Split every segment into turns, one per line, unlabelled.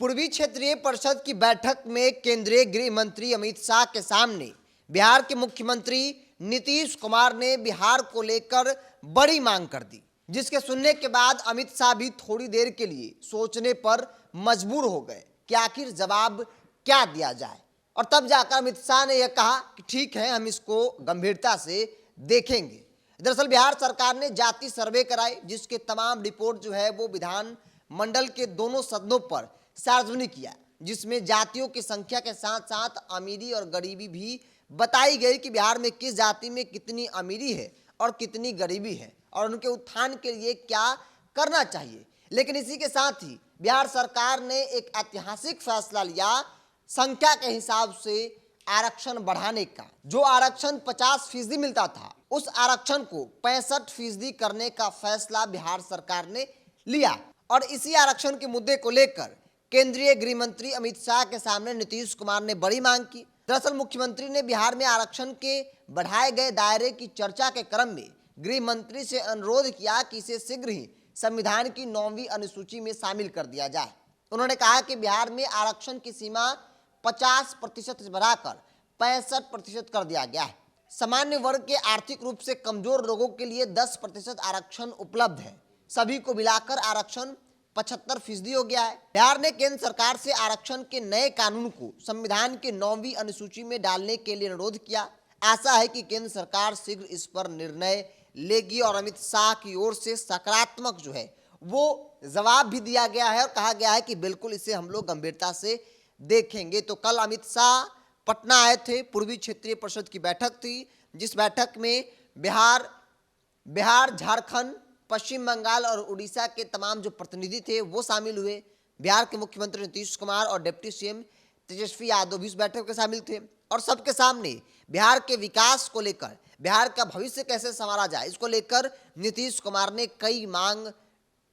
पूर्वी क्षेत्रीय परिषद की बैठक में केंद्रीय गृह मंत्री अमित शाह के सामने बिहार के मुख्यमंत्री नीतीश कुमार ने बिहार को लेकर बड़ी मांग कर दी, जिसके सुनने के बाद अमित शाह भी थोड़ी देर के लिए सोचने पर मजबूर हो गए कि आखिर जवाब क्या दिया जाए। और तब जाकर अमित शाह ने यह कहा कि ठीक है, हम इसको गंभीरता से देखेंगे। दरअसल बिहार सरकार ने जाति सर्वे कराई, जिसके तमाम रिपोर्ट जो है वो विधान मंडल के दोनों सदनों पर सार्वजनिक किया, जिसमें जातियों की संख्या के साथ साथ अमीरी और गरीबी भी बताई गई कि बिहार में किस जाति में कितनी अमीरी है और कितनी गरीबी है और उनके उत्थान के लिए क्या करना चाहिए। लेकिन इसी के साथ ही बिहार सरकार ने एक ऐतिहासिक फैसला लिया संख्या के हिसाब से आरक्षण बढ़ाने का। जो आरक्षण 50% मिलता था, उस आरक्षण को 65% करने का फैसला बिहार सरकार ने लिया। और इसी आरक्षण के मुद्दे को लेकर केंद्रीय गृह मंत्री अमित शाह के सामने नीतीश कुमार ने बड़ी मांग की। दरअसल मुख्यमंत्री ने बिहार में आरक्षण के बढ़ाए गए दायरे की चर्चा के क्रम में गृह मंत्री से अनुरोध किया कि इसे शीघ्र ही संविधान की 9वीं अनुसूची में शामिल कर दिया जाए। उन्होंने कहा कि बिहार में आरक्षण की सीमा 50% से बढ़ाकर 65% कर दिया गया है। सामान्य वर्ग के आर्थिक रूप से कमजोर लोगों के लिए 10% आरक्षण उपलब्ध है। सभी को मिलाकर आरक्षण 75% हो गया है। बिहार ने केंद्र सरकार से आरक्षण के नए कानून को संविधान के 9वीं अनुसूची में डालने के लिए अनुरोध किया। आशा है कि केंद्र सरकार शीघ्र इस पर निर्णय लेगी और अमित शाह की ओर से सकारात्मक जो है वो जवाब भी दिया गया है और कहा गया है कि बिल्कुल इसे हम लोग गंभीरता से देखेंगे। तो कल अमित शाह पटना आए थे, पूर्वी क्षेत्रीय परिषद की बैठक थी, जिस बैठक में बिहार, झारखंड, पश्चिम बंगाल और उड़ीसा के तमाम जो प्रतिनिधि थे वो शामिल हुए। बिहार के मुख्यमंत्री नीतीश कुमार और डिप्टी सीएम तेजस्वी यादव भी इस बैठक में शामिल थे और सबके सामने बिहार के विकास को लेकर, बिहार का भविष्य कैसे संवारा जाए, इसको लेकर नीतीश कुमार ने कई मांग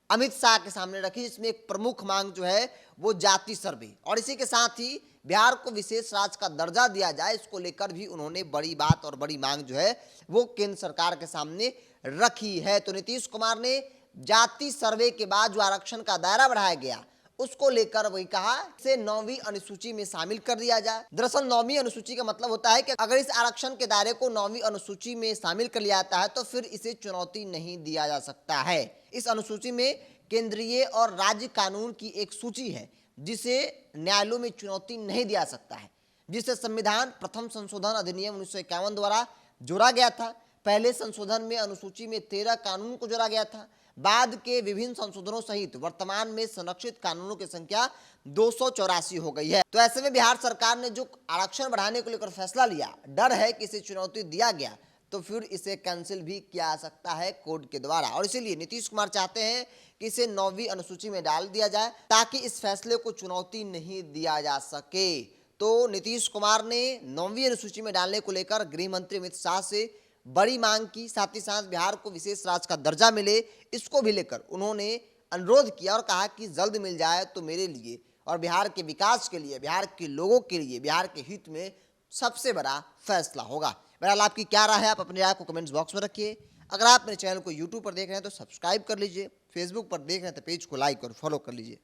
अमित शाह के सामने रखी, जिसमें एक प्रमुख मांग जो है वो जाति सर्वे और इसी के साथ ही बिहार को विशेष राज्य का दर्जा दिया जाए, इसको लेकर भी उन्होंने बड़ी बात और बड़ी मांग जो है वो केंद्र सरकार के सामने रखी है। तो नीतीश कुमार ने जाति सर्वे के बाद जो आरक्षण का दायरा बढ़ाया गया उसको लेकर वही कहा इसे 9वीं अनुसूची में शामिल कर दिया जाए। दरअसल 9वीं अनुसूची का मतलब होता है कि अगर इस आरक्षण के दायरे को 9वीं अनुसूची में शामिल कर लिया जाता है तो फिर इसे चुनौती नहीं दिया जा सकता है। इस अनुसूची में केंद्रीय और राज्य कानून की एक सूची है जिसे न्यायालयों में चुनौती नहीं दिया सकता है, जिसे संविधान प्रथम संशोधन अधिनियम 1951 द्वारा जोड़ा गया था। पहले संशोधन में अनुसूची में 13 कानून को जोड़ा गया था। बाद के विभिन्न संशोधनों सहित वर्तमान में संरक्षित कानूनों की संख्या 284 हो गई है। तो ऐसे में बिहार सरकार ने जो आरक्षण बढ़ाने को लेकर फैसला लिया, डर है कि इसे चुनौती दिया गया तो फिर इसे कैंसिल भी किया जा सकता है कोर्ट के द्वारा। और इसीलिए नीतीश कुमार चाहते हैं कि इसे 9वीं अनुसूची में डाल दिया जाए ताकि इस फैसले को चुनौती नहीं दिया जा सके। तो नीतीश कुमार ने 9वीं अनुसूची में डालने को लेकर गृह मंत्री अमित शाह से बड़ी मांग की, साथ ही साथ बिहार को विशेष राज्य का दर्जा मिले, इसको भी लेकर उन्होंने अनुरोध किया और कहा कि जल्द मिल जाए तो मेरे लिए और बिहार के विकास के लिए, बिहार के लोगों के लिए, बिहार के हित में सबसे बड़ा फैसला होगा। बहरहाल आपकी क्या राय है, आप अपनी राय को कमेंट्स बॉक्स में रखिए। अगर आप मेरे चैनल को यूट्यूब पर देख रहे हैं तो सब्सक्राइब कर लीजिए, फेसबुक पर देख रहे हैं तो पेज को लाइक और फॉलो कर लीजिए।